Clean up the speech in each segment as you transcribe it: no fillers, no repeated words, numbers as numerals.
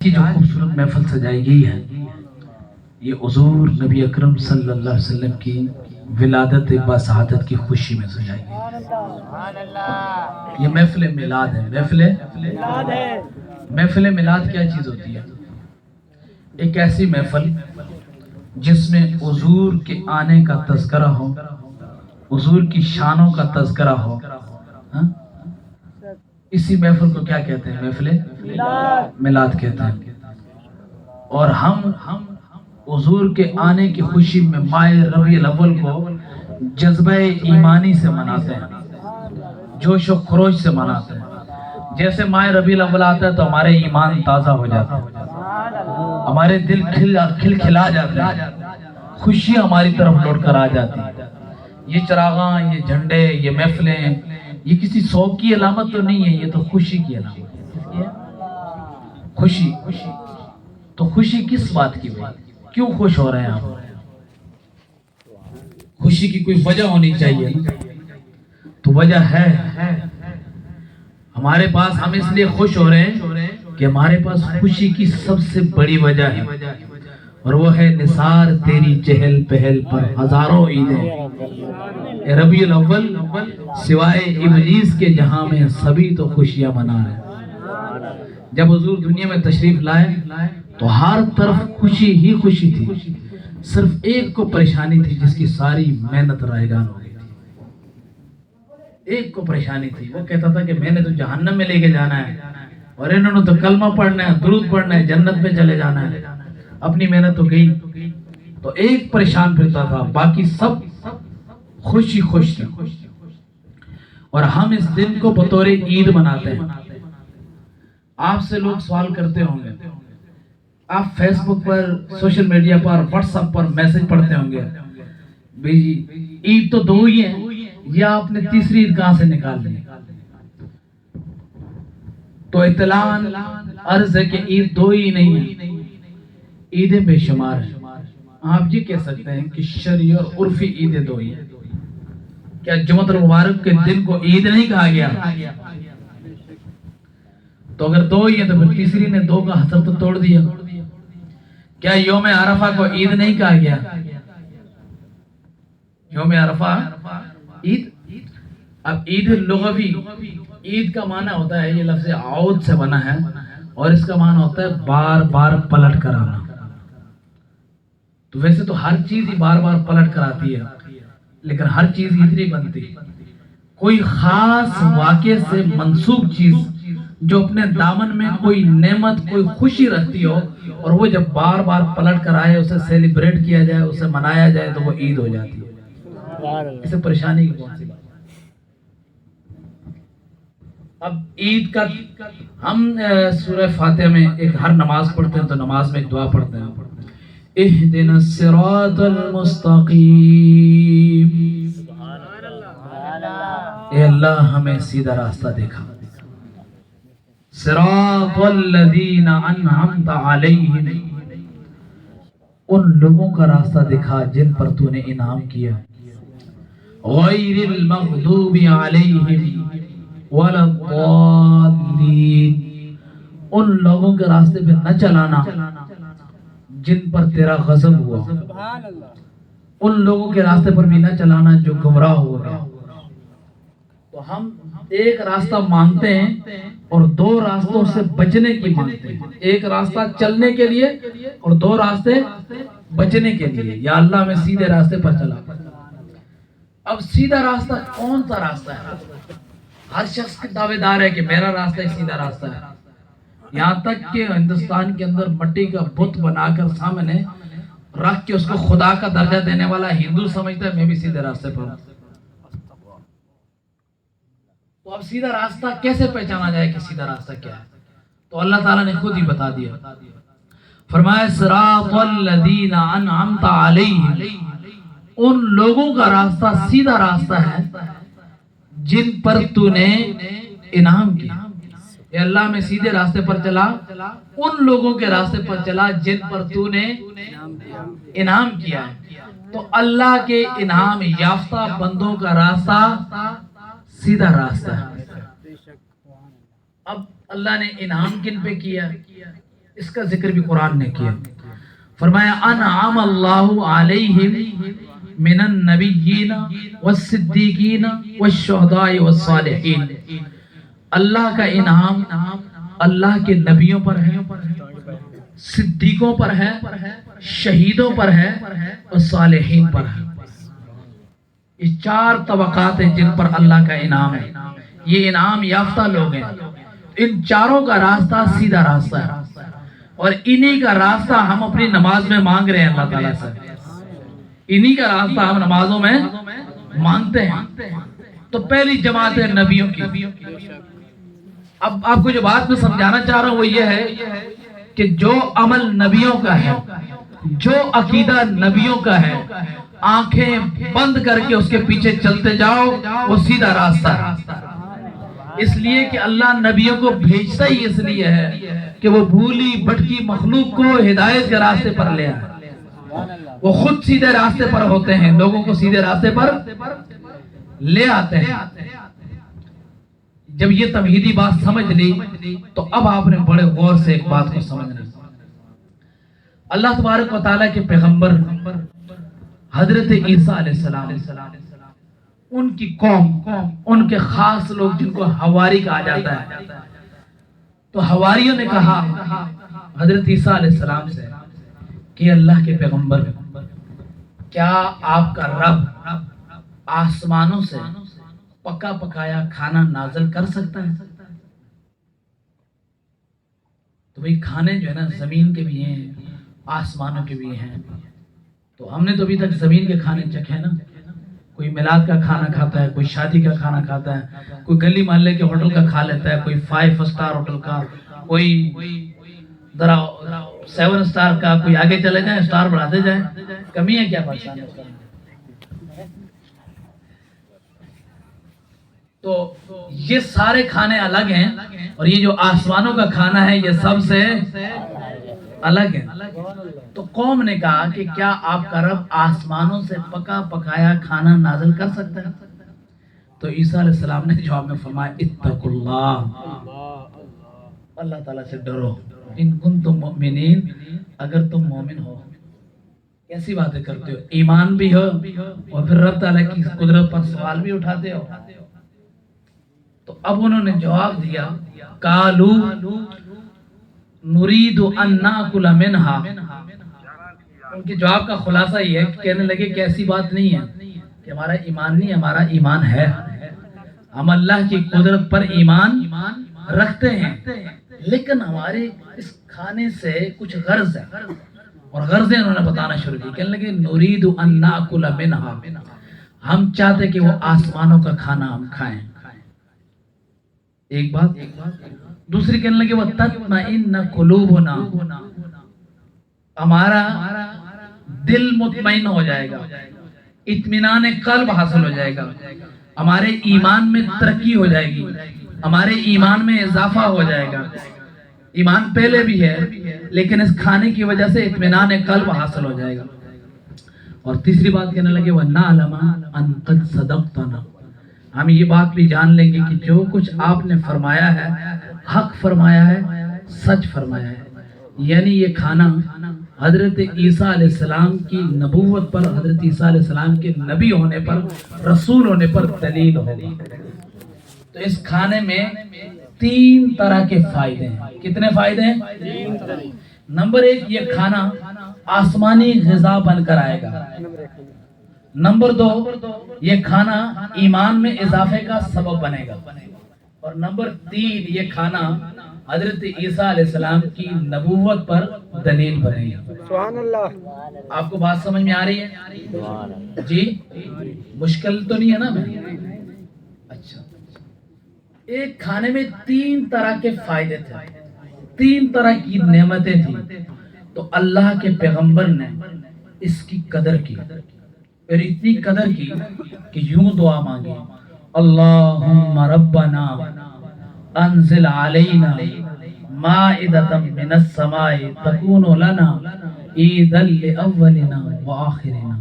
کی جو خوبصورت محفل سجائی گئی ہے یہ حضور نبی اکرم صلی اللہ علیہ وسلم کی ولادت باسعادت کی خوشی میں سجائی گئی. یہ محفل میلاد ہے. محفل میلاد کیا چیز ہوتی ہے؟ ایک ایسی محفل جس میں حضور کے آنے کا تذکرہ ہو، حضور کی شانوں کا تذکرہ ہو. اسی محفل کو کیا کہتے ہیں؟ محفل میلاد کہتے ہیں. اور ہم حضور کے آنے کی خوشی میں ماہ ربیع الاول کو جذبہ ایمانی سے مناتے ہیں، جوش و خروش سے مناتے ہیں. جیسے ماہ ربیع الاول آتا ہے تو ہمارے ایمان تازہ ہو جاتا ہے، ہمارے دل کھلا جاتے ہیں، خوشی ہماری طرف لوٹ کر آ جاتی ہے. یہ چراغاں، یہ جھنڈے، یہ محفلیں، یہ کسی شوق کی علامت تو نہیں ہے، یہ تو خوشی کی علامت ہے. خوشی تو خوشی کس بات کی بات؟ کیوں خوش ہو رہے ہیں آپ؟ خوشی کی کوئی وجہ ہونی چاہیے. تو وجہ ہے ہمارے پاس. ہم اس لیے خوش ہو رہے ہیں کہ ہمارے پاس خوشی کی سب سے بڑی وجہ ہے، اور وہ ہے نثار تیری چہل پہل پر ہزاروں عیدیں. ربیع الاول سوائے ابلیس کے جہاں میں سبھی تو خوشیاں منا رہے ہیں. جب حضور دنیا میں تشریف لائے تو ہر طرف خوشی ہی خوشی تھی. صرف ایک کو پریشانی تھی جس کی ساری محنت رائگان ہو گئی تھی. ایک کو پریشانی تھی، وہ کہتا تھا کہ میں نے تو جہنم میں لے کے جانا ہے اور انہوں نے تو کلمہ پڑھنا ہے، درود پڑھنا ہے، جنت میں چلے جانا ہے. اپنی محنت تو گئی. تو ایک پریشان پھرتا تھا، باقی سب خوشی خوش تھے. اور ہم اس دن کو بطور عید مناتے ہیں. آپ سے لوگ سوال کرتے ہوں گے، آپ فیس بک پر، سوشل میڈیا پر، واٹس ایپ پر میسج پڑھتے ہوں گے، بھئی عید تو دو ہی ہیں، یا آپ نے تیسری عید کہاں سے نکال لی؟ تو اطلاعاً عرض ہے کہ عید دو ہی نہیں ہیں، عیدیں بے شمار ہیں. آپ یہ کہہ سکتے ہیں کہ شرعی اور عرفی عیدیں دو ہی ہیں. کیا جمعۃ المبارک کے دن کو عید نہیں کہا گیا؟ تو اگر دو ہی ہیں تو پھر تیسری نے دو کا حسب تو توڑ دیا. کیا یوم عرفہ کو عید نہیں کہا گیا؟ یوم عرفہ عید. اب عید لغوی، عید کا معنی ہوتا ہے، یہ لفظ عود سے بنا ہے، اور اس کا معنی ہوتا ہے بار بار پلٹ کر آنا. تو ویسے تو ہر چیز ہی بار بار پلٹ کر آتی ہے، لیکن ہر چیز عید نہیں بنتی. کوئی خاص واقعے سے منسوب چیز جو اپنے دامن میں کوئی نعمت، کوئی خوشی رکھتی ہو، اور وہ جب بار بار پلٹ کر آئے، اسے سیلیبریٹ کیا جائے، اسے منایا جائے، تو وہ عید ہو جاتی ہے. اسے پریشانی کی کون سی بات؟ اب عید کا ہم سورہ فاتحہ میں ایک ہر نماز پڑھتے ہیں تو نماز میں ایک دعا پڑھتے ہیں، اہدنا الصراط المستقیم. اے اللہ ہمیں سیدھا راستہ دکھا. صراط الذین انعمت علیہم، ان لوگوں کا راستہ دکھا جن پر تو نے انعام کیا. غیر المغضوب علیہم ولا الضالین، ان لوگوں کے راستے پہ نہ چلانا جن پر تیرا غضب ہوا، ان لوگوں کے راستے پر بھی نہ چلانا جو گمراہ ہو گئے. تو ہم ایک راستہ مانگتے ہیں اور دو راستوں سے بچنے کی مانگتے ہیں. ایک راستہ چلنے کے لیے اور دو راستے بچنے کے لیے. یا اللہ ہمیں سیدھے راستے پر چلا. اب سیدھا راستہ کون سا راستہ ہے؟ ہر شخص کی دعوے دار ہے کہ میرا راستہ ہی سیدھا راستہ ہے. یہاں تک کہ ہندوستان کے اندر مٹی کا بت بنا کر سامنے رکھ کے اس کو خدا کا درجہ دینے والا ہندو سمجھتا ہے میں بھی سیدھے راستے پر ہوں. تو اب سیدھا راستہ کیسے پہچانا جائے کہ سیدھا راستہ کیا ہے؟ تو اللہ تعالیٰ نے خود ہی بتا دیا. فرمایا صراط الذین انعمت علیہم، ان لوگوں کا راستہ سیدھا راستہ ہے جن پر تو نے انعام کیا. اے اللہ میں سیدھے راستے پر چلا، ان لوگوں کے راستے پر چلا جن پر تو نے انعام کیا. تو اللہ کے انعام یافتہ بندوں کا راستہ سیدھا راستہ ہے. اب اللہ نے انعام کن پہ کیا؟ اس کا ذکر بھی قرآن نے کیا. فرمایا انعم اللہ علیہم من النبیین والصدیقین والشہداء والصالحین. اللہ کا انعام اللہ کے نبیوں پر ہے، صدیقوں پر ہے، شہیدوں پر ہے اور صالحین پر ہے. یہ 4 طبقات ہیں جن پر اللہ کا انعام ہے. یہ انعام یافتہ لوگ ہیں. ان چاروں کا راستہ سیدھا راستہ ہے اور انہی کا راستہ ہم اپنی نماز میں مانگ رہے ہیں اللہ تعالیٰ سے. انہی کا راستہ ہم نمازوں میں مانگتے ہیں. تو پہلی جماعت ہے نبیوں کی. اب آپ کو جو بات میں سمجھانا چاہ رہا ہوں وہ یہ ہے کہ جو عمل نبیوں کا ہے، جو عقیدہ نبیوں کا ہے، آنکھیں بند کر کے اس کے پیچھے چلتے جاؤ، وہ سیدھا راستہ ہے. اس لیے کہ اللہ نبیوں کو بھیجتا ہی اس لیے ہے کہ وہ بھولی بھٹکی مخلوق کو ہدایت کے راستے پر لے آئے. وہ خود سیدھے راستے پر ہوتے ہیں، لوگوں کو سیدھے راستے پر لے آتے ہیں. جب یہ توحیدی بات سمجھ لی تو اب آپ نے بڑے غور سے ایک بات کو سمجھنا. اللہ تبارک و تعالیٰ کے پیغمبر حضرت عیسیٰ علیہ السلام، ان کی قوم، ان کے خاص لوگ جن کو حواری کہا جاتا ہے، تو حواریوں نے کہا حضرت عیسیٰ علیہ السلام سے کہ اللہ کے پیغمبر، کیا آپ کا رب آسمانوں سے پکا پکایا کھانا نازل کر سکتا ہے؟ تو بھئی کھانے جو ہے نا زمین کے بھی ہیں، آسمانوں کے بھی ہیں. تو ہم نے تو ابھی تک زمین کے کھانے چکھے نا. کوئی میلاد کا کھانا کھاتا ہے، کوئی شادی کا کھانا کھاتا ہے، کوئی گلی محلے کے ہوٹل کا کھا لیتا ہے، کوئی 5 سٹار ہوٹل کا، کوئی ذرا 7 سٹار کا. کوئی آگے چلے جائیں، سٹار بڑھاتے جائیں. کمی ہے کیا پاکستان میں؟ تو یہ سارے کھانے الگ ہیں اور یہ جو آسمانوں کا کھانا ہے یہ سب سے الگ ہے. تو قوم نے کہا کہ کیا آپ کا رب آسمانوں سے پکا پکایا کھانا نازل کر سکتا ہے؟ تو عیسیٰ علیہ السلام نے جواب میں فرمایا اتقوا اللہ، اللہ تعالیٰ سے ڈرو، ان کنتم مؤمنین، اگر تم مومن ہو. کیسی باتیں کرتے ہو، ایمان بھی ہو اور پھر رب تعالیٰ کی قدرت پر سوال بھی اٹھاتے ہو. تو اب انہوں نے جواب دیا قالو نرید ان ناکل منہا. ان کے جواب کا خلاصہ یہ ہے کہ کہنے لگے کہ ایسی بات نہیں ہے کہ ہمارا ایمان نہیں، ہمارا ایمان ہے. ہم اللہ کی قدرت پر ایمان رکھتے ہیں، لیکن ہمارے اس کھانے سے کچھ غرض ہے. اور غرضیں انہوں نے بتانا شروع کی. کہنے لگے نرید ان ناکل منہا، ہم چاہتے کہ وہ آسمانوں کا کھانا ہم کھائیں. ایک بات. دوسری کہنے لگے وَتَطْمَئِنَّ قُلُوبُنَا، ہمارا دل مطمئن ہو جائے گا، اطمینان قلب حاصل ہو جائے گا، ہمارے ایمان میں ترقی ہو جائے گی، ہمارے ایمان میں اضافہ ہو جائے گا. ایمان پہلے بھی ہے لیکن اس کھانے کی وجہ سے اطمینان قلب حاصل ہو جائے گا. اور تیسری بات کہنے لگے وَنَعْلَمَ أَن قَدْ صَدَقْتَنَا، ہم یہ بات بھی جان لیں گے کہ جو کچھ آپ نے فرمایا ہے حق فرمایا ہے، سچ فرمایا ہے. یعنی یہ کھانا حضرت عیسیٰ علیہ السلام کی نبوت پر، حضرت عیسیٰ علیہ السلام کے نبی ہونے پر، رسول ہونے پر دلیل ہوگا. تو اس کھانے میں 3 طرح کے فائدے ہیں. کتنے فائدے ہیں؟ نمبر 1، یہ کھانا آسمانی غذا بن کر آئے گا. نمبر 2، یہ کھانا ایمان میں اضافے کا سبب بنے گا. اور نمبر 3، یہ کھانا حضرت عیسیٰ علیہ السلام کی نبوت پر دلیل بنے گا. سبحان اللہ. آپ کو بات سمجھ میں آ رہی ہے؟ جی مشکل تو نہیں ہے نا؟ اچھا، ایک کھانے میں 3 طرح کے فائدے تھے، 3 طرح کی نعمتیں تھیں. تو اللہ کے پیغمبر نے اس کی قدر کی، اور اتنی قدر کی کہ یوں دعا مانگی اللہم ربنا انزل علینا مائدۃ من السماء تکون لنا عیدا لاولنا وآخرنا.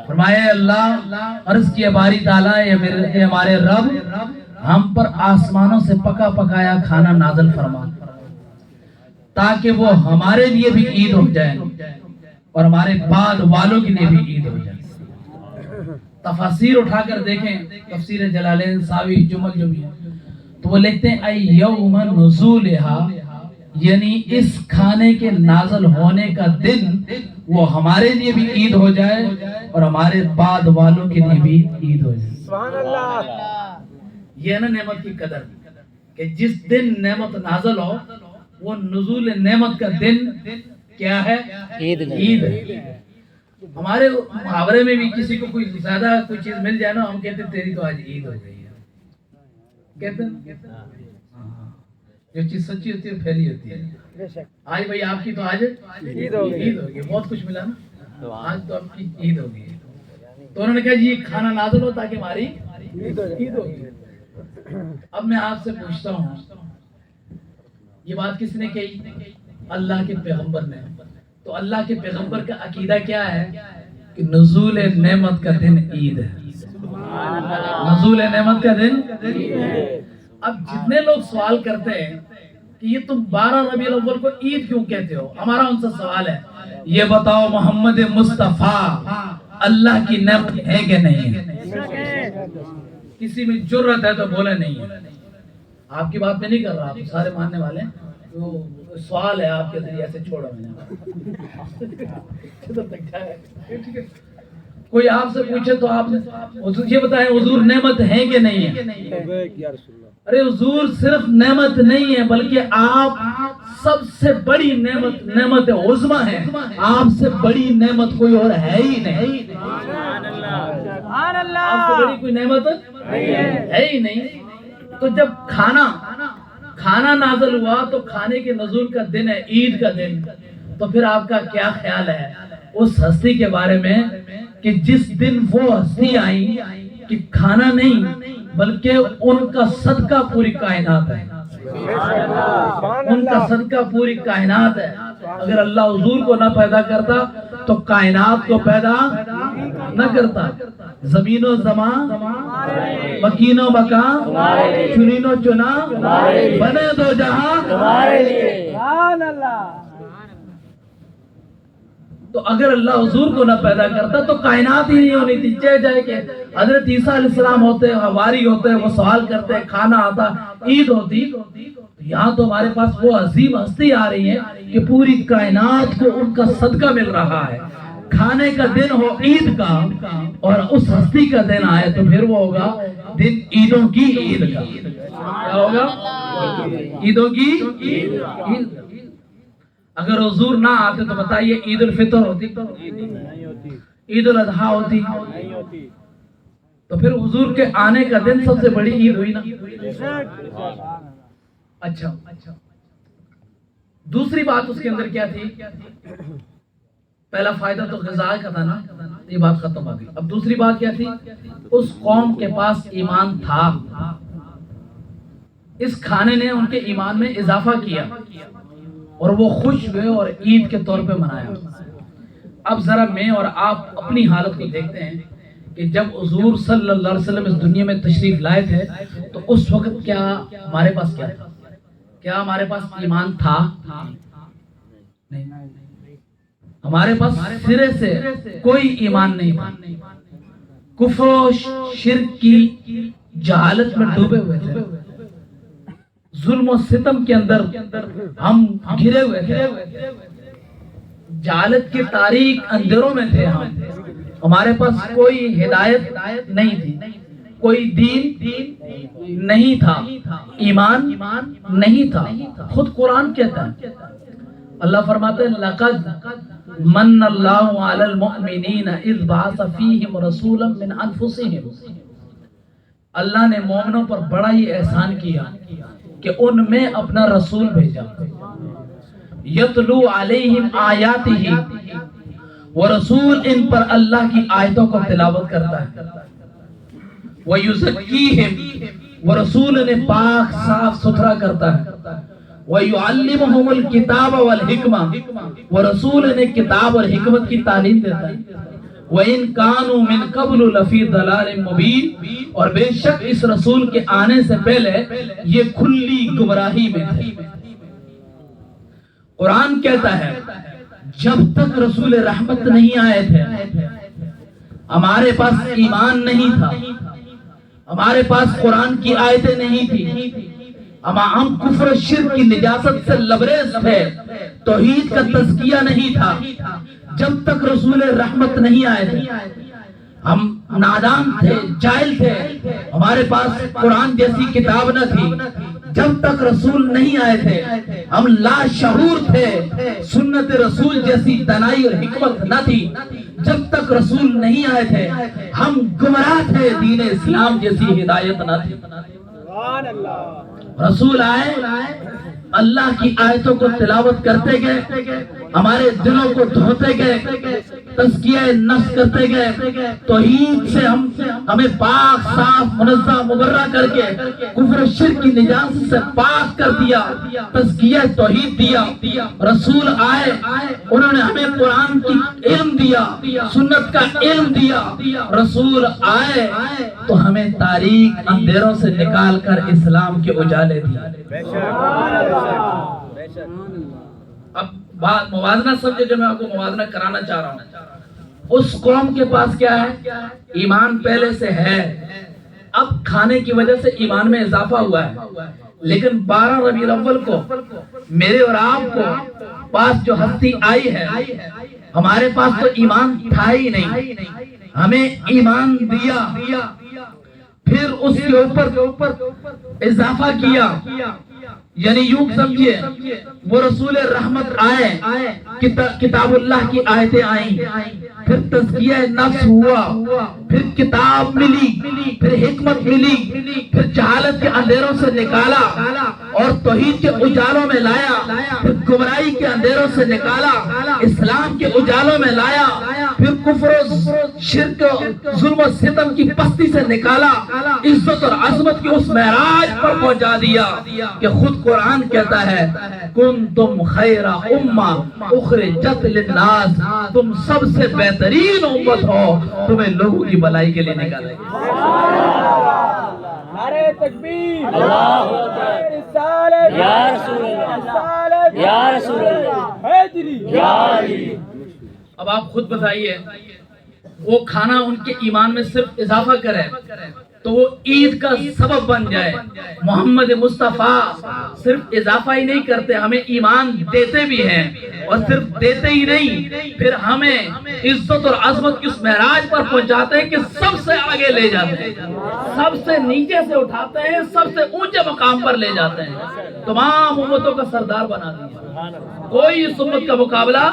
فرمایا اللہ عرض کیا باری تعالیٰ اے ہمارے رب، ہم پر آسمانوں سے پکا پکایا کھانا نازل فرما تاکہ وہ ہمارے لیے بھی عید ہو جائے اور ہمارے بعد والوں کے لیے بھی عید ہو جائے۔ تفاسیر اٹھا کر دیکھیں، تفسیر جلالین، ساوی، جمل جو بھی ہے، تو وہ لکھتے ہیں ای یوم نزولہا، یعنی اس کھانے کے نازل ہونے کا دن وہ ہمارے لیے بھی عید ہو جائے اور ہمارے بعد والوں کے لیے بھی عید ہو جائے۔ سبحان اللہ۔ یہ ہے نا نعمت کی قدر، کہ جس دن نعمت نازل ہو وہ نزول نعمت کا دن کیا ہے؟ عید ہے۔ ہمارے محاورے میں بھی کسی کو کوئی زیادہ کوئی چیز مل جائے نا، ہم کہتے ہیں تیری تو آج عید ہو گئی ہے، کہتے ہیں جو چیز سچی ہوتی ہے پھیلی ہوتی ہے۔ آج بھائی آپ کی تو آج عید ہو گئی، بہت کچھ ملا نا، آج تو آپ کی عید ہو گئی۔ تو انہوں نے کہا جی کھانا نازل ہو تاکہ ہماری عید ہو گئی۔ اب میں آپ سے پوچھتا ہوں، یہ بات کس نے کہی؟ اللہ کے پیغمبر نے۔ تو اللہ کے پیغمبر کا عقیدہ کیا ہے؟ کہ نزول نعمت کا دن عید ہے۔ نزول نعمت کا دن۔ اب جتنے لوگ سوال کرتے ہیں کہ یہ تم 12 ربیع الاول کو عید کیوں کہتے ہو، ہمارا ان سے سوال ہے، یہ بتاؤ محمد مصطفیٰ اللہ کی نعمت ہے کہ نہیں ہے؟ کسی میں جرت ہے تو بولے نہیں ہے۔ آپ کی بات میں نہیں کر رہا، آپ سارے ماننے والے ہیں، وہ سوال ہے آپ کے ذریعے سے، چھوڑو میں نے۔ کوئی آپ سے پوچھے تو آپ یہ بتائیں حضور نعمت ہے کہ نہیں ہے؟ ارے حضور صرف نعمت نہیں ہے بلکہ آپ سب سے بڑی نعمت، نعمت عظمی ہے، آپ سے بڑی نعمت کوئی اور ہے ہی نہیں۔ آپ سے بڑی کوئی نعمت ہے ہی نہیں۔ تو جب کھانا نازل ہوا تو کھانے کے نزول کا دن ہے، عید کا دن، تو پھر آپ کا کیا خیال ہے اس ہستی کے بارے میں کہ جس دن وہ ہستی آئی کہ کھانا نہیں بلکہ ان کا صدقہ پوری کائنات ہے، ان کا صدقہ پوری کائنات ہے۔ اگر اللہ حضور کو نہ پیدا کرتا تو کائنات کو پیدا نہ کرتا۔ زمین و زمان، مکین و مکان، چنین و چنا، بنے دو جہاں۔ تو اگر اللہ حضور کو نہ پیدا کرتا تو کائنات ہی نہیں ہونی تھی۔ جائے کہ حضرت عیسیٰ علیہ السلام ہوتے، حواری ہوتے، وہ سوال کرتے، کھانا آتا، عید ہوتی، یہاں تو ہمارے پاس وہ عظیم ہستی آ رہی ہے کہ پوری کائنات کو ان کا صدقہ مل رہا ہے۔ کھانے کا دن ہو عید کا اور اس ہستی کا دن آئے تو پھر وہ ہوگا دن عیدوں کی عید کا۔ کیا ہوگا؟ عیدوں کی عید۔ اگر حضور نہ آتے تو بتائیے عید الفطر ہوتی، عید الاضحیٰ ہوتی، تو پھر حضور کے آنے کا دن سب سے بڑی عید ہوئی نا۔ اچھا، دوسری بات اس کے اندر کیا تھی؟ پہلا فائدہ تو غذا کا تھا نا، یہ بات ختم ہو گئی۔ اب دوسری بات کیا تھی؟ اس قوم کے پاس ایمان تھا، اس کھانے نے ان کے ایمان میں اضافہ کیا اور وہ خوش ہوئے اور عید کے طور پہ منایا۔ اب ذرا میں اور آپ اپنی حالت کو دیکھتے ہیں کہ جب حضور صلی اللہ علیہ وسلم اس دنیا میں تشریف لائے تھے تو اس وقت کیا ہمارے پاس کیا تھا؟ کیا ہمارے پاس ایمان تھا؟ نہیں، ہمارے پاس سرے سے کوئی ایمان نہیں تھا۔ کفر و شرک کی جہالت میں ڈوبے ہوئے تھے، ظلم و ستم کے اندر ہم گھرے ہوئے تھے، جہالت کی تاریک اندھیروں میں تھے ہمارے پاس کوئی ہدایت نہیں تھی، کوئی دین نہیں تھا، ایمان نہیں تھا۔ خود قرآن کہتا ہے، اللہ فرماتے ہیں لقد من اللہ علی المؤمنین اذ بعث فیہم رسولا من انفسہم، اللہ نے مومنوں پر بڑا ہی احسان کیا کہ ان میں اپنا رسول بھیجا، یتلو علیہم آیاتہ، وہ رسول ان پر اللہ کی آیتوں کو تلاوت کرتا ہے، وَيُزَكِّيهِمْ، وہ رسول انہیں پاک صاف ستھرا کرتا ہے، وَيُعَلِّمُهُمُ الْكِتَابَ وَالْحِكْمَةَ، وہ رسول انہیں کتاب اور حکمت کی تعلیم دیتا ہے، وَإِن كَانُوا مِن قَبْلُ لَفِي ضَلَالٍ مُبِينٍ، اور بے شک اس رسول کے آنے سے پہلے یہ کھلی گمراہی میں تھے۔ قرآن کہتا ہے جب تک رسول رحمت نہیں آئے تھے ہمارے پاس ایمان نہیں تھا، ہمارے پاس قرآن کی آیتیں نہیں تھی، ہم کفر و شرک کی نجاست سے لبریز تھے، توحید کا تزکیہ نہیں تھا۔ جب تک رسول رحمت نہیں آئے تھے ہم نادان تھے، جاہل تھے، ہمارے پاس قرآن جیسی کتاب نہ تھی۔ جب تک رسول نہیں آئے تھے ہم لاشعور تھے، سنت رسول جیسی دانائی اور حکمت نہ تھی۔ جب تک رسول نہیں آئے تھے ہم گمراہ تھے، دین اسلام جیسی ہدایت نہ تھی۔ رسول آئے، اللہ کی آیتوں کو تلاوت کرتے گئے، ہمارے دلوں کو دھوتے گئے، تزکیہ نفس کرتے گئے، توحید سے ہمیں پاک صاف منزہ مبرہ کر کے کفر و شرک کی نجاست سے پاک کر دیا، تزکیہ توحید دیا۔ رسول آئے، انہوں نے ہمیں قرآن کی علم دیا، سنت کا علم دیا۔ رسول آئے تو ہمیں تاریک اندھیروں سے نکال کر اسلام کے اجالے دیے۔ اب بات موازنہ سمجھے جو میں آپ کو موازنہ کرانا چاہ رہا ہوں۔ اس قوم کے پاس کیا ہے؟ ایمان پہلے سے ہے، اب کھانے کی وجہ سے ایمان میں اضافہ ہوا ہے، لیکن 12 ربیع الاول کو میرے اور آپ کو پاس جو ہستی آئی ہے، ہمارے پاس تو ایمان تھا ہی نہیں، ہمیں ایمان دیا، پھر اس کے اوپر اضافہ کیا۔ یعنی یوں سمجھیے وہ رسول رحمت آئے، کتاب اللہ کی آیتیں آئیں، پھر تزکیہ نفس ہوا، پھر کتاب ملی، پھر حکمت ملی، پھر جہالت کے اندھیروں سے نکالا اور توحید کے اجالوں میں لایا، پھر گمراہی کے اندھیروں سے نکالا، اسلام کے اجالوں میں لایا، پھر کفر و شرک ظلم و ستم کی پستی سے نکالا، عزت اور عظمت کی اس معراج پر پہنچا دیا کہ خود قرآن کہتا ہے کنتم خیر امہ اخرجت للناس، تم سب سے بہترین امت ہو، تمہیں لوگوں کی بھلائی کے لیے نکالا گیا۔ نعرہ تکبیر، اللہ اکبر، رسالت یا رسول اللہ، یا رسول اللہ، حیدری یا علی۔ اب آپ خود بتائیے وہ کھانا ان کے ایمان میں صرف اضافہ کرے تو وہ عید کا سبب بن جائے۔ محمد مصطفیٰ صرف اضافہ ہی نہیں کرتے، ہمیں ایمان دیتے بھی ہیں، اور صرف دیتے ہی نہیں، پھر ہمیں عزت اور عظمت کی اس معراج پر پہنچاتے ہیں کہ سب سے آگے لے جاتے ہیں، سب سے نیچے سے اٹھاتے ہیں، سب سے اونچے مقام پر لے جاتے ہیں، تمام امتوں کا سردار بنا دیا۔ کوئی اس امت کا مقابلہ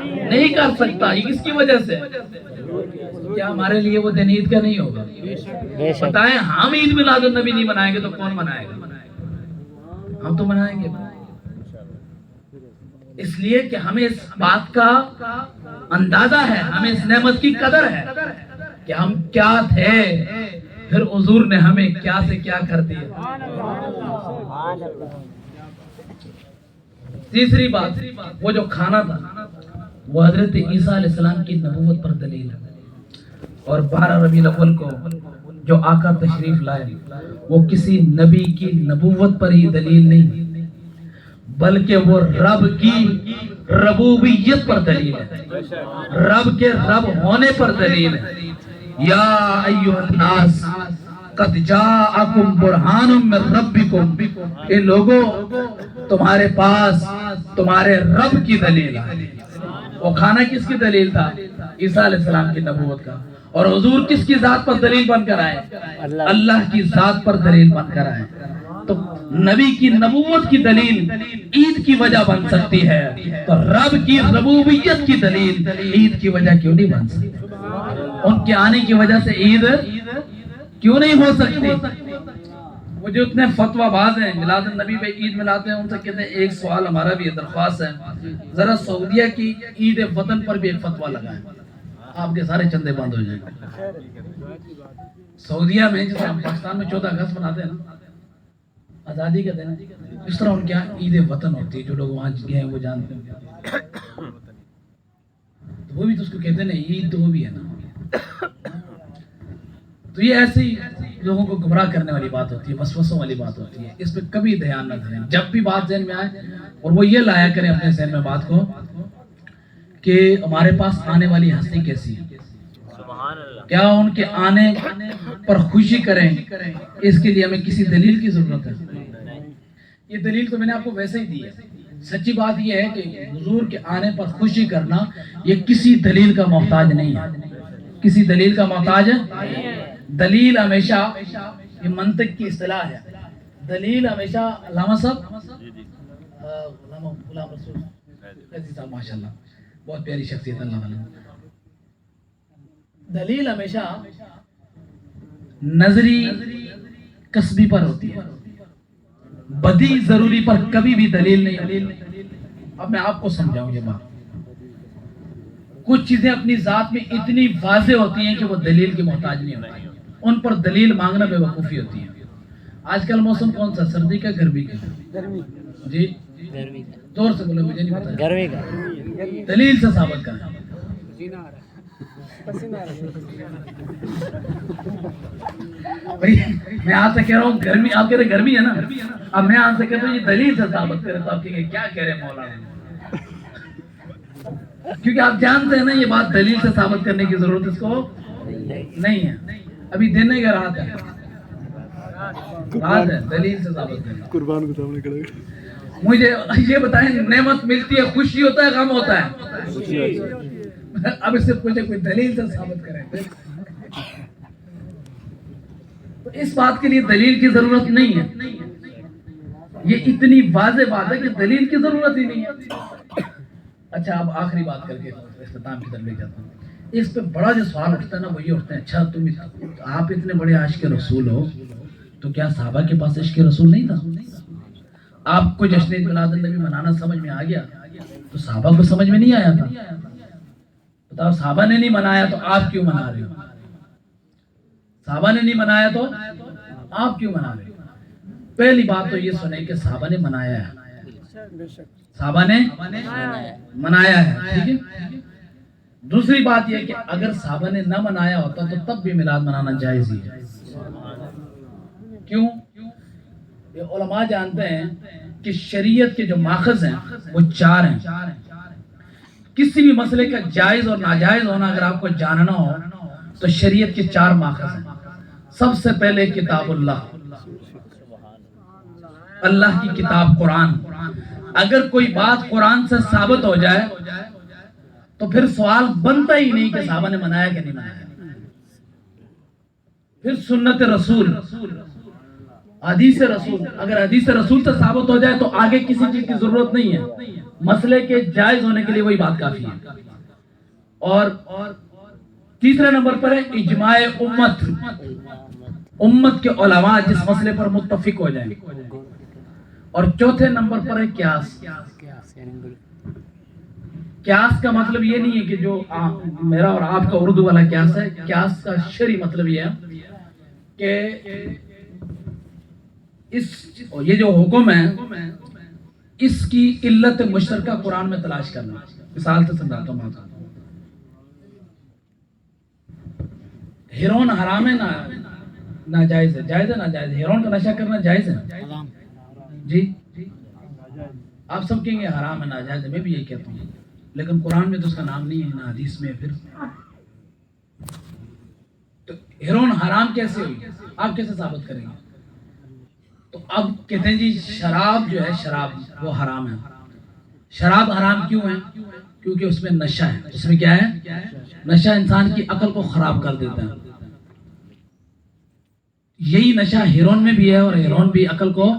نہیں کر سکتا۔ یہ کس کی وجہ سے؟ کیا ہمارے لیے وہ دن عید کا نہیں ہوگا؟ بتائیں، ہم عید میلاد النبی نہیں منائیں گے تو کون منائے گا؟ ہم تو منائیں گے، اس لیے کہ ہمیں اس بات کا اندازہ ہے، ہمیں اس نعمت کی قدر ہے کہ ہم کیا تھے، پھر حضور نے ہمیں کیا سے کیا کر دیا۔ تیسری بات، وہ جو کھانا تھا وہ حضرت عیسیٰ علیہ السلام کی نبوت پر دلیل ہے، اور 12 ربیع الاول کو جو آقا تشریف لائے وہ کسی نبی کی نبوت پر ہی دلیل نہیں، بلکہ وہ رب کی ربوبیت پر دلیل ہے، رب کے رب ہونے پر دلیل ہے۔ یا ایھا الناس قد جاءکم برہان من ربکم، اے لوگوں تمہارے پاس تمہارے رب کی دلیل ہے۔ وہ کھانا کس کی دلیل تھا؟ عیسیٰ علیہ السلام کی نبوت کا۔ اور حضور کس کی ذات پر دلیل بن کر آئے؟ اللہ کی ذات پر دلیل بن کر آئے۔ تو نبی کی نبوت کی دلیل عید کی وجہ بن سکتی ہے، تو رب کی ربوبیت کی دلیل عید کی وجہ کیوں نہیں بن سکتی؟ ان کے آنے کی وجہ سے عید کیوں نہیں ہو سکتی؟ وہ جو اتنے فتویٰ باز ہیں میلاد النبی پہ عید مناتے ہیں، ان سے کہتے ہیں ایک سوال ہمارا بھی درخواست ہے، ذرا سعودیہ کی عید وطن پر بھی ایک فتویٰ لگائیں، آپ کے سارے چندے بند ہو جائیں گے۔ سعودیہ میں جس طرح پاکستان میں 14 اگست مناتے ہیں نا، آزادی کا دن، اس طرح ان کے یہاں عید وطن ہوتی ہے، جو لوگ وہاں گئے ہیں وہ جانتے ہیں، تو وہ بھی تو اس کو کہتے ہیں عید، تو وہ بھی ہے نا۔ تو یہ ایسی لوگوں کو گمراہ کرنے والی بات ہوتی ہے، وسوسوں والی بات ہوتی ہے، اس پہ کبھی دھیان نہ دیں۔ جب بھی بات ذہن میں آئے اور وہ یہ لایا کریں اپنے ذہن میں بات کو کہ ہمارے پاس آنے والی ہستی کیسی ہے، کیا ان کے آنے پر خوشی کریں، اس کے لیے ہمیں کسی دلیل کی ضرورت ہے؟ یہ دلیل تو میں نے آپ کو ویسے ہی دی ہے۔ سچی بات یہ ہے کہ حضور کے آنے پر خوشی کرنا یہ کسی دلیل کا محتاج نہیں ہے، کسی دلیل کا محتاج ہے۔ دلیل ہمیشہ، یہ منطق کی اصطلاح ہے، دلیل ہمیشہ، علامہ صاحب علامہ غلام رسول قیدی صاحب ماشاءاللہ بہت پیاری شخصیت اللہ تعالیٰ، دلیل ہمیشہ نظری کسبی پر ہوتی ہے، بدی ضروری پر کبھی بھی دلیل نہیں ہوتی۔ اب میں آپ کو سمجھاؤں یہ بات، کچھ چیزیں اپنی ذات میں اتنی واضح ہوتی ہیں کہ وہ دلیل کی محتاج نہیں ہوتی، ان پر دلیل مانگنا بے وقوفی ہوتی ہے۔ آج کل موسم کون سا، سردی کا گرمی کا؟ جی زور سے بولو، مجھے نہیں پتا، گرمی کا، دلیل سے ثابت کرنا۔ میں آپ سے کہہ رہا ہوں گرمی، آپ کہہ رہے گرمی ہے نا، اب میں آپ سے کہتا ہوں یہ دلیل سے ثابت کرے، تو آپ کہیں گے کیا کہہ رہے مولانا، کیونکہ آپ جانتے ہیں نا یہ بات دلیل سے ثابت کرنے کی ضرورت اس کو نہیں ہے۔ ابھی دینے کا رات ہے، رات ہے، دلیل سے ثابت کرنا۔ قربان کو سامنے کھڑے مجھے یہ بتائیں، نعمت ملتی ہے خوشی ہوتا ہے غم ہوتا ہے؟ اب اس سے پوچھے کوئی دلیل سے ثابت کرے، تو اس بات کے لیے دلیل کی ضرورت نہیں ہے، یہ اتنی واضح بات ہے کہ دلیل کی ضرورت ہی نہیں ہے۔ اچھا اب آخری بات کر کے اختتام کی طرف لے جاتا ہوں۔ اس پہ بڑا جو سوال اٹھتا ہے نا وہ یہ اٹھتا ہے، اچھا آپ اتنے بڑے عاشق رسول ہو تو کیا صحابہ کے پاس عشق رسول نہیں تھا؟ آپ کو جشن میلاد النبی منانا سمجھ میں آ گیا تو صحابہ کو سمجھ میں نہیں آیا تھا؟ بتاؤ، صحابہ نے نہیں منایا تو آپ کیوں منا رہے ہو؟ صحابہ نے نہیں منایا تو آپ کیوں منا رہے ہو؟ پہلی بات تو یہ سنیں کہ صحابہ نے منایا ہے، صحابہ نے منایا ہے، ٹھیک ہے۔ دوسری بات یہ کہ اگر صحابہ نے نہ منایا ہوتا تو تب بھی میلاد منانا جائز ہی ہے۔ کیوں؟ یہ علماء جانتے ہیں کہ شریعت کے جو ماخذ ہیں وہ 4 ہیں۔ کسی بھی مسئلے کا جائز اور ناجائز ہونا اگر آپ کو جاننا ہو تو شریعت کے 4 ماخذ ہیں۔ سب سے پہلے کتاب اللہ، اللہ کی کتاب قرآن۔ اگر کوئی بات قرآن سے ثابت ہو جائے تو پھر سوال بنتا ہی نہیں کہ صحابہ نے منایا کہ نہیں منایا۔ پھر سنت رسول، حدیث رسول، اگر حدیث رسول سے ثابت ہو جائے تو آگے کسی چیز کی ضرورت نہیں ہے، مسئلے کے جائز ہونے کے لیے وہی بات کافی ہے۔ اور تیسرے نمبر پر ہے اجماع امت، امت کے علماء جس مسئلے پر متفق ہو جائیں۔ اور چوتھے نمبر پر ہے قیاس۔ قیاس کا مطلب یہ نہیں ہے کہ جو میرا اور آپ کا اردو والا قیاس ہے، قیاس کا شرعی مطلب یہ ہے کہ یہ جو حکم ہے اس کی علت مشترکہ قرآن میں تلاش کرنا۔ مثال سے سمجھاتا ہوں بات، ہیرون حرام ہے ناجائز ہے؟ جائز ہے ناجائز ہے؟ ہیرون کا نشہ کرنا جائز ہے؟ جی آپ سب کہیں گے حرام ہے ناجائز ہے، میں بھی یہی کہتا ہوں، لیکن قرآن میں تو اس کا نام نہیں ہے، نہ حدیث میں۔ پھر تو ہیرون حرام کیسے ہوئی، آپ کیسے ثابت کریں گے؟ تو اب کہتے ہیں جی شراب جو ہے، شراب وہ حرام ہے۔ شراب حرام کیوں ہے؟ کیونکہ اس میں نشہ ہے۔ اس میں کیا ہے؟ نشہ انسان کی عقل کو خراب کر دیتا ہے۔ یہی نشہ ہیرون میں بھی ہے اور ہیرون بھی عقل کو،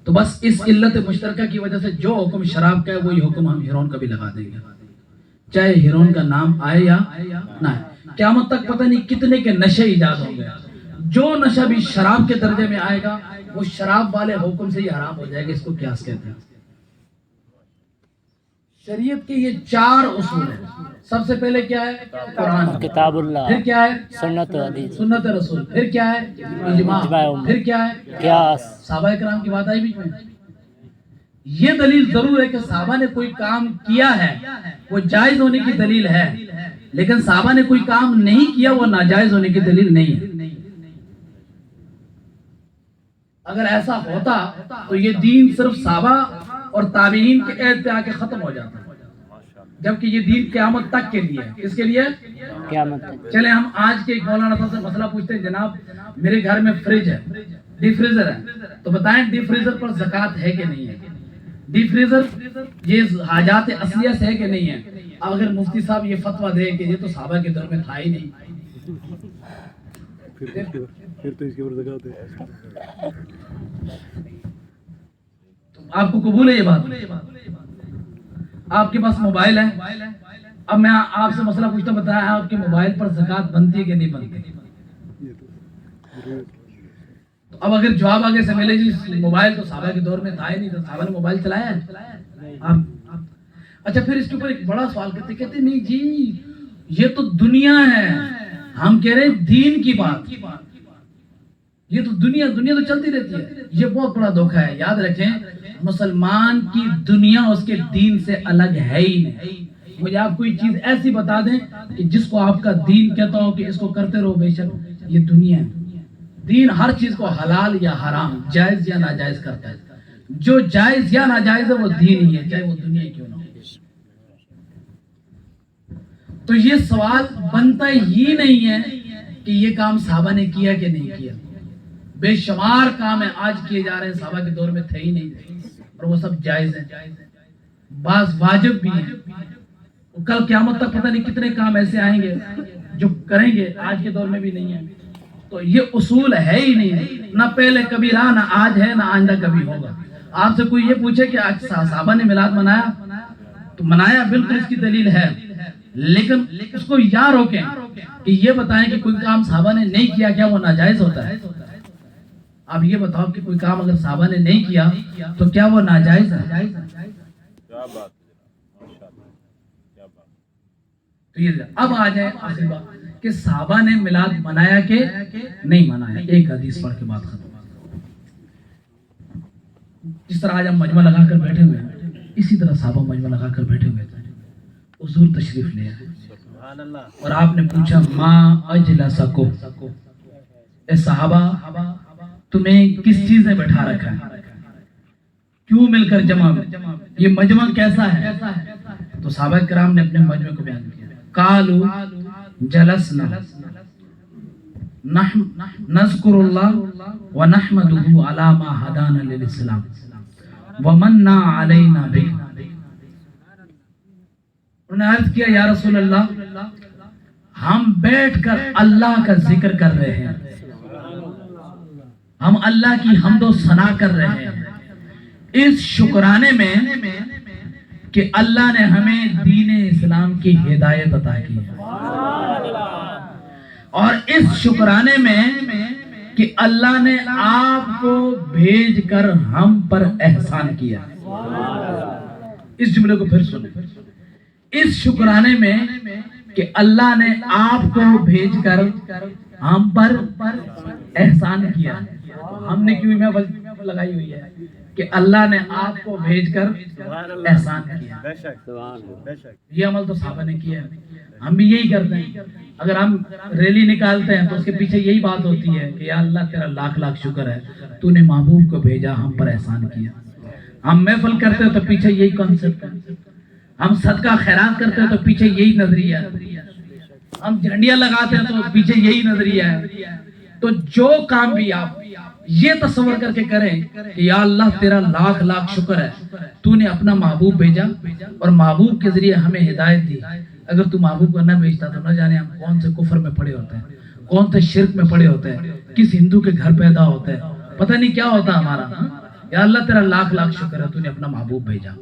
تو بس اس علت مشترکہ کی وجہ سے جو حکم شراب کا ہے وہی حکم ہم ہیرون کا بھی لگا دیں گے، چاہے ہیرون کا نام آئے یا نہ آئے۔ قیامت تک پتہ نہیں کتنے کے نشے ایجاد ہوں گے، جو نشہ بھی شراب کے درجے میں آئے گا وہ شراب والے حکم سے ہی حرام ہو جائے گا۔ اس کو قیاس کہتے ہیں۔ شریعت کے یہ 4 اصول ہیں۔ سب سے پہلے کیا ہے؟ قرآن، کتاب اللہ، پھر کیا ہے؟ سنت رسول، پھر کیا ہے؟ اجماع، پھر کیا ہے؟ قیاس۔ صحابہ کرام کی بات آئی بیچ میں؟ یہ دلیل ضرور ہے کہ صحابہ نے کوئی کام کیا ہے وہ جائز ہونے کی دلیل ہے، لیکن صحابہ نے کوئی کام نہیں کیا وہ ناجائز ہونے کی دلیل نہیں ہے۔ اگر ایسا ہوتا تو یہ دین صرف صحابہ اور تابعین کے عہد پہ آ کے ختم ہو جاتا، جبکہ یہ دین قیامت تک کے لیے ہے۔ کس کے لیے؟ قیامت تک۔ چلے ہم آج کے ایک مولانا صاحب سے مسئلہ پوچھتے ہیں، جناب میرے گھر میں فریج ہے، ڈی فریزر ہے، تو بتائیں ڈی فریزر پر زکوٰۃ ہے کہ نہیں ہے؟ ڈی فریزر یہ حاجات اصلیہ سے ہے کہ نہیں ہے؟ اب اگر مفتی صاحب یہ فتویٰ دے کہ یہ تو صحابہ کے دور میں تھا ہی نہیں، پھر تو اس کے اوپر زکوٰۃ ہے۔ آپ کو قبول ہے یہ بات؟ آپ کے پاس موبائل ہے، اب میں آپ سے مسئلہ پوچھتا ہوں، بتایا آپ کے موبائل پر زکوٰۃ بنتی ہے کہ نہیں بنتی؟ تو اب اگر جواب آگے سے ملے جی موبائل تو صحابہ کے دور میں تھا ہی نہیں، تو صحابہ نے موبائل چلایا ہے؟ اچھا پھر اس کے اوپر ایک بڑا سوال کہتے ہیں نہیں جی یہ تو دنیا ہے، ہم کہہ رہے ہیں دین کی بات، یہ تو دنیا تو چلتی رہتی ہے۔ یہ بہت بڑا دھوکہ ہے، یاد رکھیں مسلمان کی دنیا اس کے دین سے الگ ہے ہی نہیں۔ مجھے آپ کوئی چیز ایسی بتا دیں کہ جس کو آپ کا دین کہتا ہو کہ اس کو کرتے رہو، بے شک یہ دنیا ہے۔ دین ہر چیز کو حلال یا حرام، جائز یا ناجائز کرتا ہے، جو جائز یا ناجائز ہے وہ دین ہی ہے، چاہے وہ دنیا کیوں نہ ہو۔ تو یہ سوال بنتا ہی نہیں ہے کہ یہ کام صحابہ نے کیا کہ نہیں کیا۔ بے شمار کام آج کیے جا رہے ہیں، صحابہ کے دور میں تھے ہی نہیں، اور وہ سب جائز ہیں، بعض واجب بھی ہیں۔ کل قیامت تک پتہ نہیں کتنے کام ایسے آئیں گے جو کریں گے، آج کے دور میں بھی نہیں ہیں۔ تو یہ اصول ہے ہی نہیں، نہ پہلے کبھی رہا، نہ آج ہے، نہ آئندہ کبھی ہوگا۔ آپ سے کوئی یہ پوچھے کہ آج صحابہ نے میلاد منایا تو منایا، بالکل اس کی دلیل ہے، لیکن اس کو یا روکیں کہ یہ بتائیں کہ کوئی کام صحابہ نے نہیں کیا کیا وہ ناجائز ہوتا ہے؟ آپ یہ بتاؤ کہ کوئی کام اگر صحابہ نے نہیں کیا تو کیا وہ ناجائز ہے؟ تو یہ اب آ جائے آخری بات کہ صحابہ نے میلاد منایا کہ نہیں منایا۔ ایک حدیث پڑھ کے بات ختم۔ جس طرح آج ہم مجمع لگا کر بیٹھے ہوئے ہیں، اسی طرح صحابہ مجمع لگا کر بیٹھے ہوئے تھے، حضور تشریف لے آئے اور آپ نے پوچھا ما اجلسکم، اے صحابہ تمہیں کس چیز نے بٹھا رکھا ہے، کیوں مل کر جمع، یہ مجمع کیسا ہے؟ تو صحابہ کرام نے اپنے مجمع کو بیان کیا، قالوا جلسنا نذکر اللہ ونحمده علی ما ہدانا للاسلام ومن علینا بہ۔ انہوں نے عرض کیا یا رسول اللہ ہم بیٹھ کر اللہ کا ذکر کر رہے ہیں، ہم اللہ کی حمد و ثنا کر رہے ہیں اس شکرانے میں کہ اللہ نے ہمیں دین اسلام کی ہدایت عطا کی ہے، اور اس شکرانے میں کہ اللہ نے آپ کو بھیج کر ہم پر احسان کیا۔ اس جملے کو پھر سنیں، اس شکرانے میں کہ اللہ نے آپ کو بھیج کر ہم پر احسان کیا۔ ہم نے کیوں محفل لگائی ہوئی ہے کہ اللہ نے آپ کو بھیج کر احسان کیا۔ یہ عمل تو صحابہ نے کیا ہے، ہم بھی یہی کرتے ہیں۔ اگر ہم ریلی نکالتے ہیں تو اس کے پیچھے یہی بات ہوتی ہے کہ یا اللہ تیرا لاکھ لاکھ شکر ہے تو نے محبوب کو بھیجا، ہم پر احسان کیا۔ ہم محفل کرتے ہیں تو پیچھے یہی کانسیپٹ ہے، ہم صدقہ خیرات کرتے ہیں تو پیچھے یہی نظریہ ہے، ہم جھنڈیاں لگاتے ہیں تو پیچھے یہی نظریہ ہے۔ تو جو کام بھی آپ یہ تصور کر کے کریں کہ یا اللہ تیرا لاکھ لاکھ شکر ہے تو نے اپنا محبوب بھیجا اور محبوب کے ذریعے ہمیں ہدایت دی، اگر تو محبوب کو نہ بھیجتا تو نہ جانے ہم کون سے کفر میں پڑے ہوتے ہیں، کون سے شرک میں پڑے ہوتے ہیں، کس ہندو کے گھر پیدا ہوتے ہیں، پتہ نہیں کیا ہوتا ہمارا۔ یا اللہ تیرا لاکھ لاکھ شکر ہے تو نے اپنا محبوب بھیجا،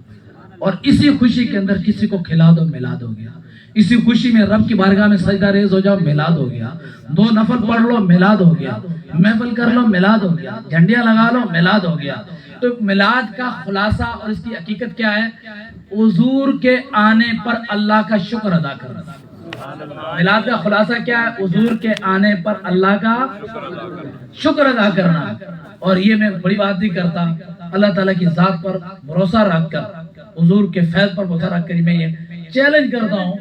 اور اسی خوشی کے اندر کسی کو کھلا دو میلاد ہو گیا، اسی خوشی میں رب کی بارگاہ میں سجدہ ریز ہو جاؤ میلاد ہو گیا، 2 نفل پڑھ لو میلاد ہو گیا، محفل کر لو میلاد ہو گیا، جھنڈیاں لگا لو میلاد ہو گیا۔ تو میلاد کا خلاصہ اور اس کی حقیقت کیا ہے؟ حضور کے آنے پر اللہ کا شکر ادا کرنا۔ میلاد کا خلاصہ کیا ہے؟ حضور کے آنے پر اللہ کا شکر ادا کرنا۔ اور یہ میں بڑی بات نہیں کرتا، اللہ تعالیٰ کی ذات پر بھروسہ رکھ کر، حضور کے فیض پر بھروسہ رکھ کر میں یہ چیلنج کرتا ہوں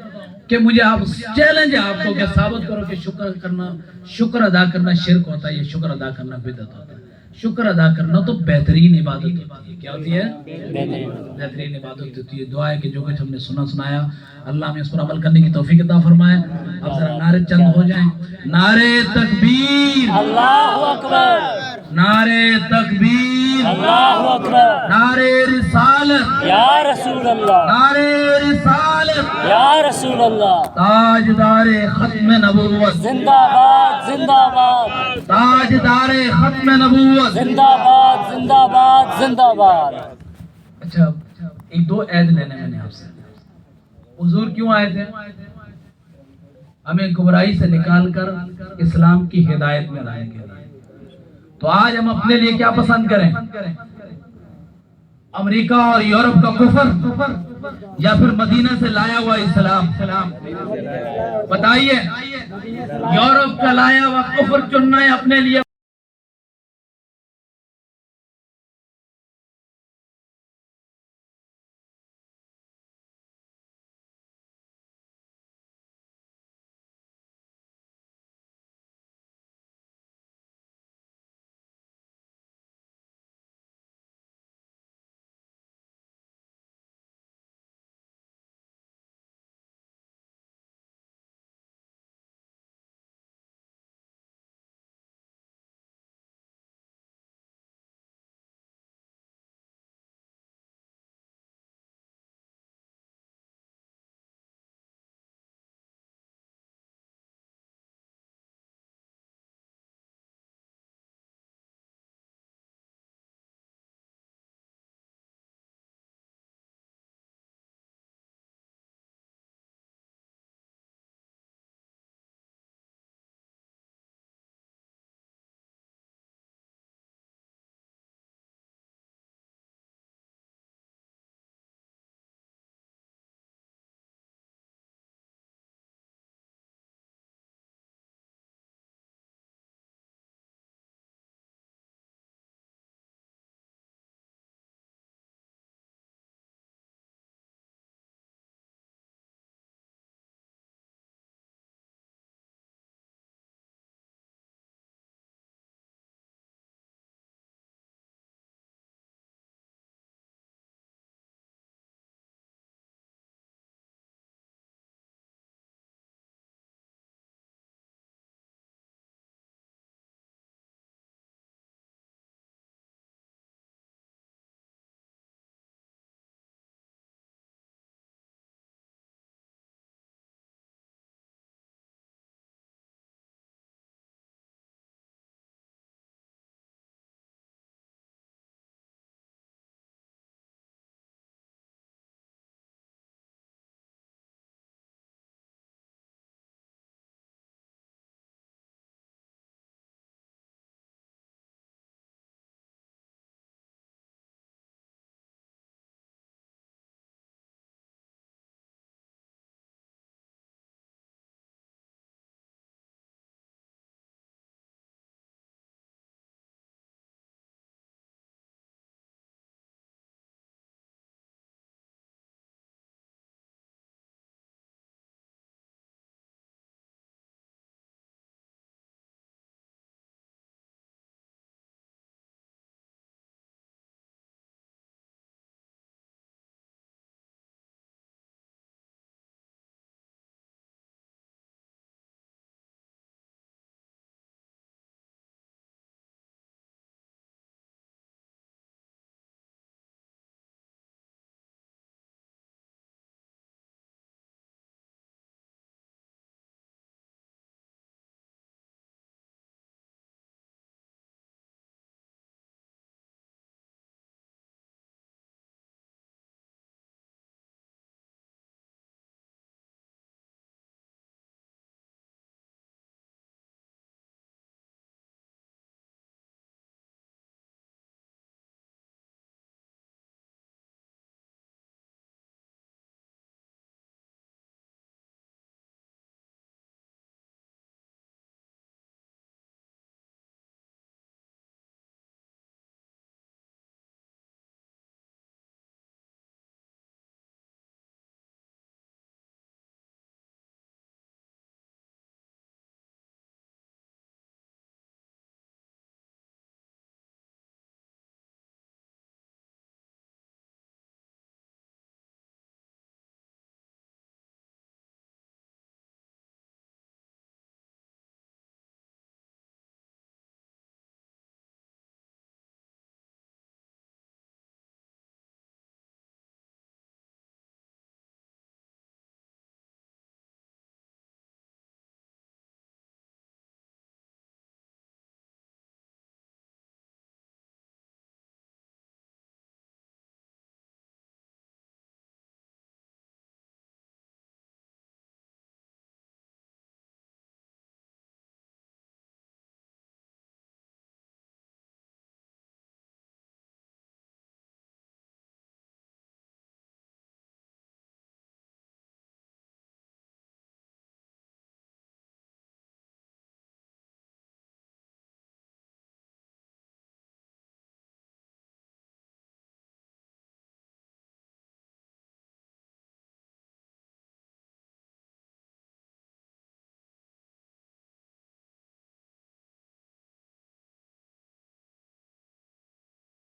کہ مجھے آپ چیلنج ہے آپ کو کہ ثابت کرو کہ شکر ادا کرنا شرک ہوتا ہے، یہ شکر ادا کرنا بدعت ہوتا ہے۔ شکر ادا کرنا تو بہترین عبادت ہوتی ہے. کیا ہوتی ہے؟ بہترین عبادت ہوتی ہے. دعا ہے کہ جو کچھ ہم نے سنایا اللہ ہمیں اس پر عمل کرنے کی توفیق عطا فرمائے. اب ذرا نعرے چند ہو جائیں. نعرے تکبیر، اللہ اکبر، نعرے تکبیر، اللہ اکبر، نعرے رسالت، یا رسول اللہ، نعرے رسالت، یا رسول اللہ، تاجدار ختم نبوت، زندہ باد، زندہ باد، تاجدار ختم نبوت. زندہ باد، زندہ باد، زندہ باد. اچھا ایک دو عید لینے میں نے آپ سے. حضور کیوں آئے تھے؟ ہمیں گمراہی سے نکال کر اسلام کی ہدایت میں لانے کے لیے. تو آج ہم اپنے لیے کیا پسند کریں؟ امریکہ اور یورپ کا کفر یا پھر مدینہ سے لایا ہوا اسلام؟ بتائیے. یورپ کا لایا ہوا کفر چننا ہے اپنے لیے